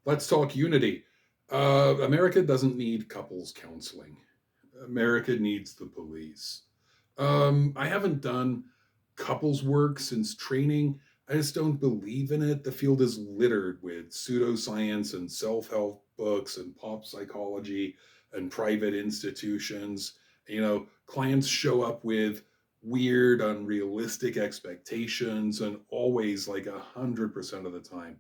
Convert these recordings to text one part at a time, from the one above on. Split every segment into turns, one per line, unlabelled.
Let's talk unity. America doesn't need couples counseling. America needs the police. I haven't done couples work since training. I just don't believe in it. The field is littered with pseudoscience and self help books and pop psychology and private institutions. Clients show up with weird, unrealistic expectations, and always like 100% of the time,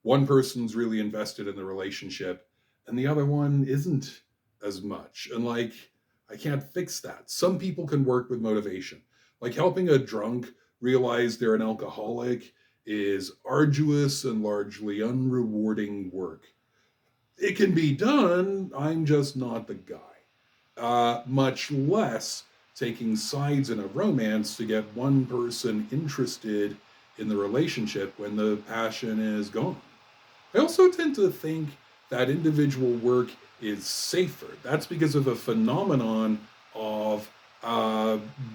one person's really invested in the relationship and the other one isn't as much. And I can't fix that. Some people can work with motivation. Like helping a drunk realize they're an alcoholic is arduous and largely unrewarding work. It can be done, I'm just not the guy. Much less taking sides in a romance to get one person interested in the relationship when the passion is gone. I also tend to think that individual work is safer. That's because of a phenomenon of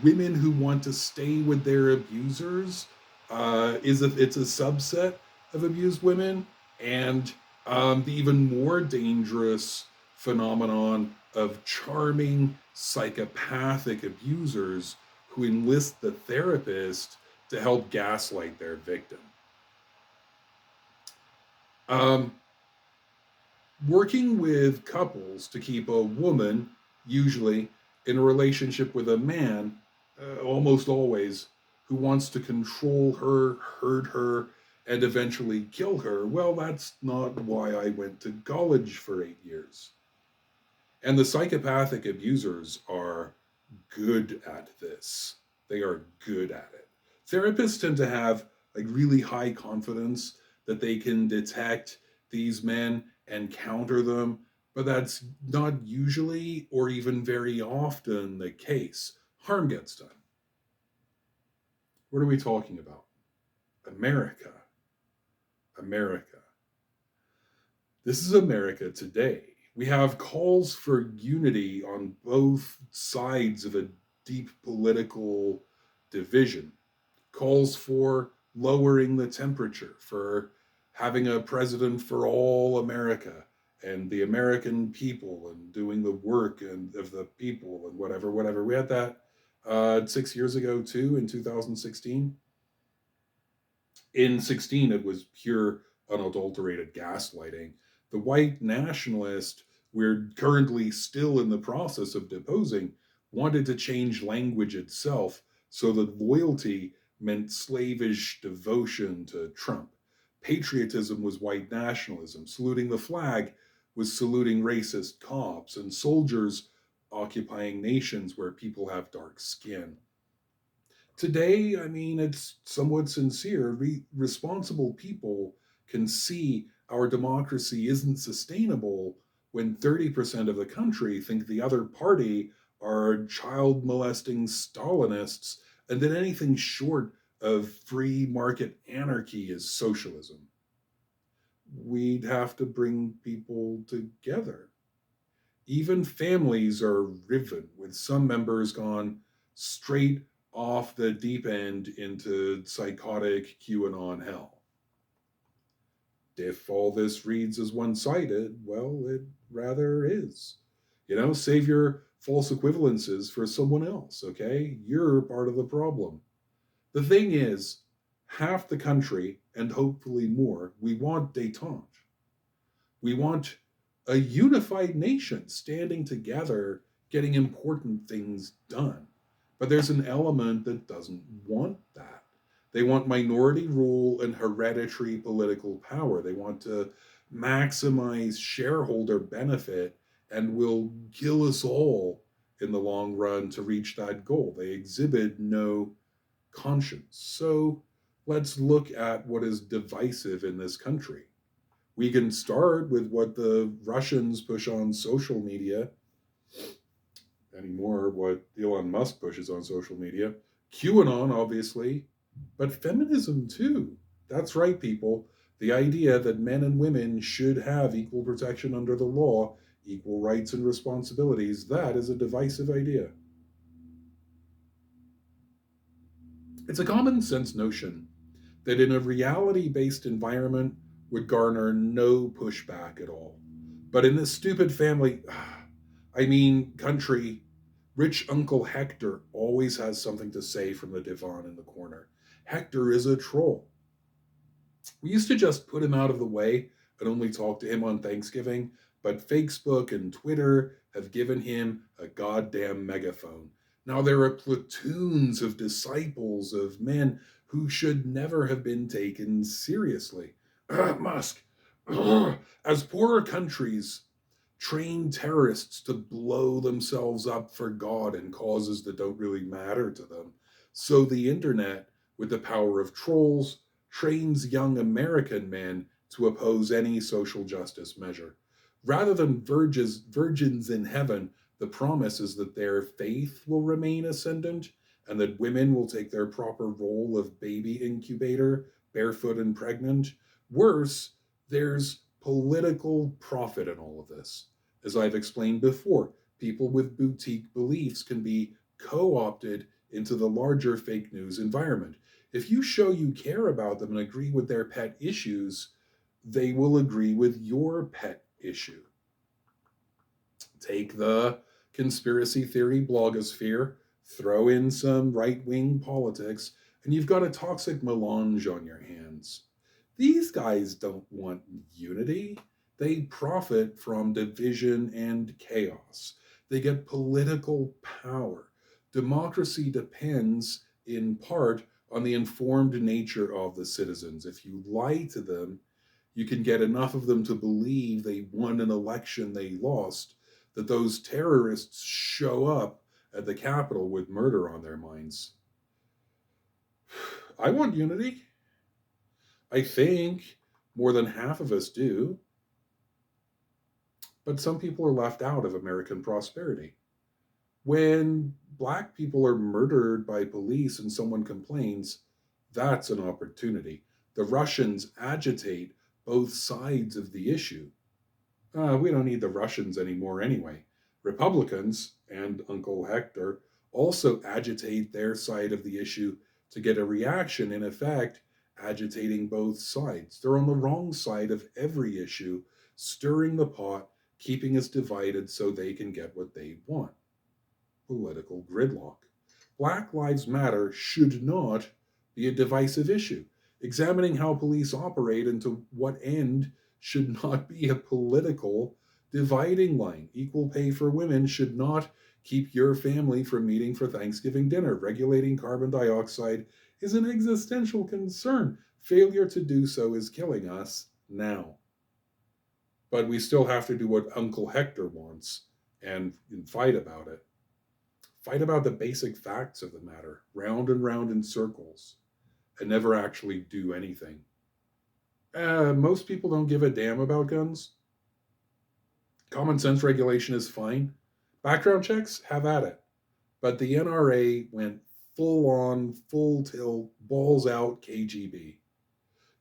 women who want to stay with their abusers. It's a subset of abused women, and the even more dangerous phenomenon of charming psychopathic abusers who enlist the therapist to help gaslight their victim. Um, Working with couples to keep a woman, usually, in a relationship with a man, almost always, who wants to control her, hurt her, and eventually kill her, well, that's not why I went to college for 8 years. And the psychopathic abusers are good at this. They are good at it. Therapists tend to have like really high confidence that they can detect these men and counter them, but that's not usually or even very often the case. Harm gets done. What are we talking about? America. America. This is America today. We have calls for unity on both sides of a deep political division, calls for lowering the temperature, for having a president for all America and the American people and doing the work and of the people and whatever, whatever. We had that 6 years ago too in 2016. In 16, it was pure, unadulterated gaslighting. The white nationalist, we're currently still in the process of deposing, wanted to change language itself so that loyalty meant slavish devotion to Trump. Patriotism was white nationalism. Saluting the flag was saluting racist cops and soldiers occupying nations where people have dark skin. Today, I mean, it's somewhat sincere. Responsible people can see our democracy isn't sustainable when 30% of the country think the other party are child molesting Stalinists and that anything short of free market anarchy is socialism. We'd have to bring people together. Even families are riven, with some members gone straight off the deep end into psychotic QAnon hell. If all this reads as one sided, well, it rather is. Save your false equivalences for someone else, okay? You're part of the problem. The thing is, half the country, and hopefully more, we want detente. We want a unified nation standing together, getting important things done. But there's an element that doesn't want that. They want minority rule and hereditary political power. They want to maximize shareholder benefit and will kill us all in the long run to reach that goal. They exhibit no conscience. So let's look at what is divisive in this country. We can start with what the Russians push on social media, anymore, what Elon Musk pushes on social media, QAnon, obviously, but feminism too. That's right, people. The idea that men and women should have equal protection under the law, equal rights and responsibilities, that is a divisive idea. It's a common sense notion that in a reality based environment, would garner no pushback at all. But in this stupid family, country, rich Uncle Hector always has something to say from the divan in the corner. Hector is a troll. We used to just put him out of the way and only talk to him on Thanksgiving, but Facebook and Twitter have given him a goddamn megaphone. Now there are platoons of disciples of men who should never have been taken seriously. Musk, as poorer countries train terrorists to blow themselves up for God and causes that don't really matter to them, so the internet, with the power of trolls, trains young American men to oppose any social justice measure. Rather than virgins in heaven, the promise is that their faith will remain ascendant and that women will take their proper role of baby incubator, barefoot and pregnant. Worse, there's political profit in all of this. As I've explained before, people with boutique beliefs can be co opted into the larger fake news environment. If you show you care about them and agree with their pet issues, they will agree with your pet issue. Take the conspiracy theory blogosphere, throw in some right wing politics, and you've got a toxic melange on your hands. These guys don't want unity. They profit from division and chaos. They get political power. Democracy depends, in part, on the informed nature of the citizens. If you lie to them, you can get enough of them to believe they won an election they lost, that those terrorists show up at the Capitol with murder on their minds. I want unity. I think more than half of us do. But some people are left out of American prosperity. When black people are murdered by police and someone complains, that's an opportunity. The Russians agitate both sides of the issue. We don't need the Russians anymore anyway. Republicans and Uncle Hector also agitate their side of the issue to get a reaction, in effect, agitating both sides. They're on the wrong side of every issue, stirring the pot, keeping us divided so they can get what they want. Political gridlock. Black Lives Matter should not be a divisive issue. Examining how police operate and to what end should not be a political dividing line. Equal pay for women should not keep your family from meeting for Thanksgiving dinner. Regulating carbon dioxide is an existential concern. Failure to do so is killing us now. But we still have to do what Uncle Hector wants and fight about it. Fight about the basic facts of the matter, round and round in circles, and never actually do anything. Most people don't give a damn about guns. Common sense regulation is fine. Background checks, have at it. But the NRA went full on, full tilt, balls out KGB.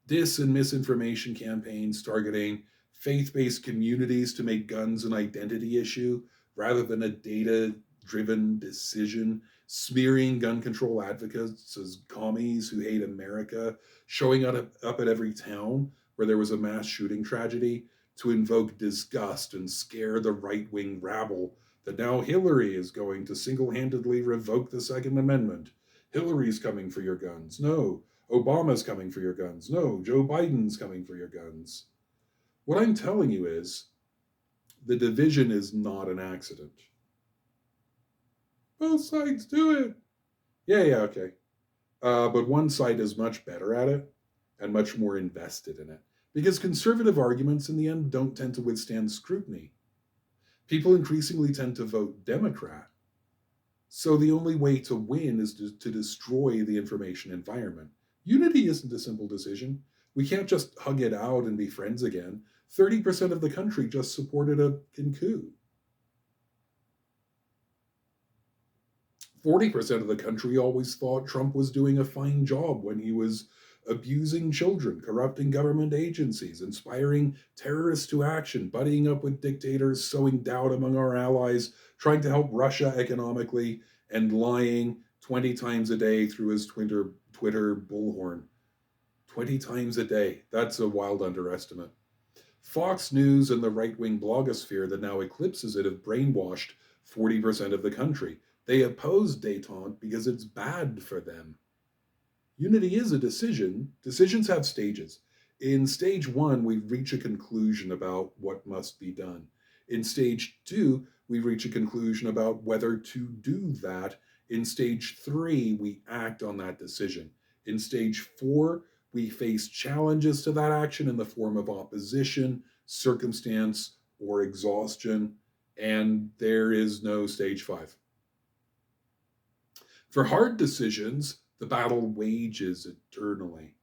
Dis and misinformation campaigns targeting faith-based communities to make guns an identity issue rather than a data-driven decision, smearing gun control advocates as commies who hate America, showing up at every town where there was a mass shooting tragedy to invoke disgust and scare the right-wing rabble that now Hillary is going to single-handedly revoke the Second Amendment. Hillary's coming for your guns. No. Obama's coming for your guns. No. Joe Biden's coming for your guns. What I'm telling you is the division is not an accident. Both sides do it. Yeah, okay. But one side is much better at it and much more invested in it. Because conservative arguments in the end don't tend to withstand scrutiny. People increasingly tend to vote Democrat. So the only way to win is to destroy the information environment. Unity isn't a simple decision. We can't just hug it out and be friends again. 30% of the country just supported a coup. 40% of the country always thought Trump was doing a fine job when he was abusing children, corrupting government agencies, inspiring terrorists to action, buddying up with dictators, sowing doubt among our allies, trying to help Russia economically, and lying 20 times a day through his Twitter bullhorn. 20 times a day. That's a wild underestimate. Fox News and the right wing blogosphere that now eclipses it have brainwashed 40% of the country. They oppose detente because it's bad for them. Unity is a decision. Decisions have stages. In stage one, we reach a conclusion about what must be done. In stage two, we reach a conclusion about whether to do that. In stage three, we act on that decision. In stage four, we face challenges to that action in the form of opposition, circumstance, or exhaustion. And there is no stage five. For hard decisions, the battle wages eternally.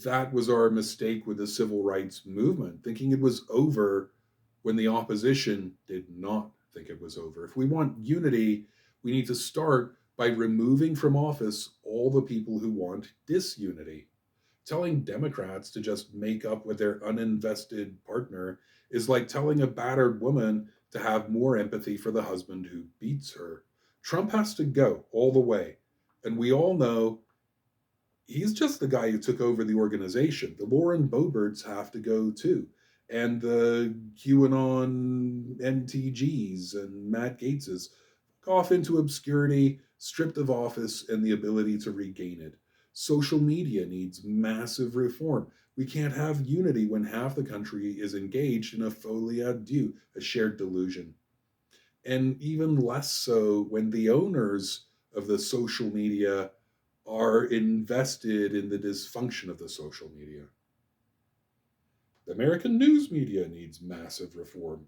That was our mistake with the civil rights movement, thinking it was over when the opposition did not think it was over. If we want unity, we need to start by removing from office all the people who want disunity. Telling Democrats to just make up with their uninvested partner is like telling a battered woman to have more empathy for the husband who beats her. Trump has to go all the way. And we all know he's just the guy who took over the organization. The Lauren Boeberts have to go too. And the QAnon NTGs and Matt Gateses off into obscurity, stripped of office and the ability to regain it. Social media needs massive reform. We can't have unity when half the country is engaged in a folie à deux, a shared delusion. And even less so when the owners of the social media are invested in the dysfunction of the social media. The American news media needs massive reform.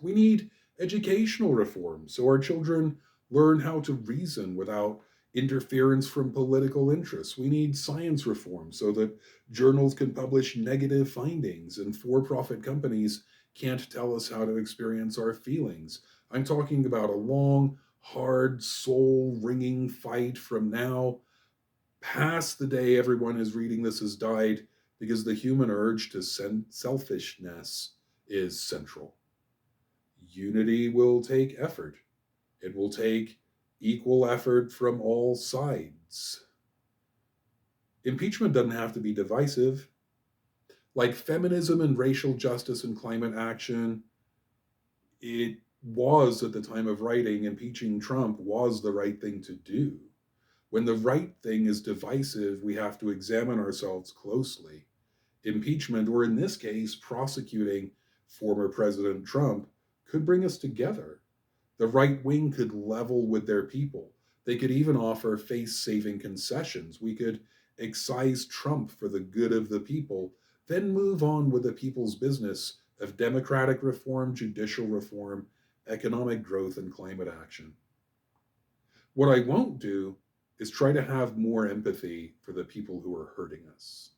We need educational reform so our children learn how to reason without interference from political interests. We need science reform so that journals can publish negative findings and for profit companies can't tell us how to experience our feelings. I'm talking about a long, hard, soul wringing fight from now past the day everyone is reading this has died because the human urge to selfishness is central. Unity will take effort. It will take equal effort from all sides. Impeachment doesn't have to be divisive. Like feminism and racial justice and climate action, it was at the time of writing, impeaching Trump was the right thing to do. When the right thing is divisive, we have to examine ourselves closely. Impeachment, or in this case, prosecuting former President Trump, could bring us together. The right wing could level with their people. They could even offer face saving concessions. We could excise Trump for the good of the people, then move on with the people's business of democratic reform, judicial reform, economic growth, and climate action. What I won't do is try to have more empathy for the people who are hurting us.